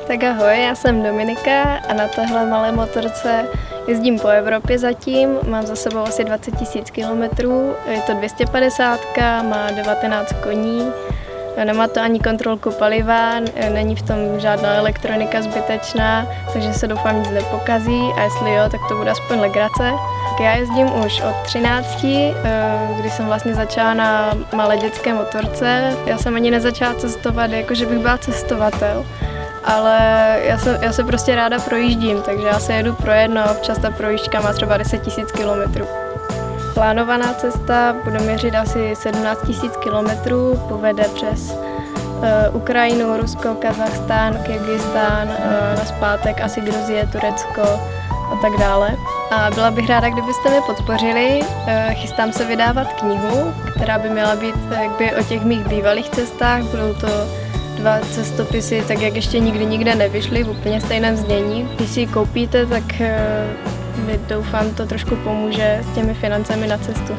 Tak ahoj, já jsem Dominika a na téhle malé motorce jezdím po Evropě zatím. Mám za sebou asi 20 000 kilometrů, je to 250, má 19 koní, nemá to ani kontrolku paliva, není v tom žádná elektronika zbytečná, takže se doufám nic nepokazí a jestli jo, tak to bude aspoň legrace. Já jezdím už od 13, kdy jsem vlastně začala na malé dětské motorce. Já jsem ani nezačala cestovat, jakože bych byla cestovatel, ale já se prostě ráda projíždím, takže já se jedu pro jedno, občas ta projížďka má třeba 10 000 kilometrů. Plánovaná cesta bude měřit asi 17 000 kilometrů, povede přes Ukrajinu, Rusko, Kazachstán, Kyrgyzstán, nazpátek asi Gruzie, Turecko a tak dále. A byla bych ráda, kdybyste mě podpořili. Chystám se vydávat knihu, která by měla být jakby o těch mých bývalých cestách. Budou to 2 cestopisy, tak jak ještě nikde nevyšly v úplně stejném znění. Když si ji koupíte, tak mi doufám to trošku pomůže s těmi financemi na cestu.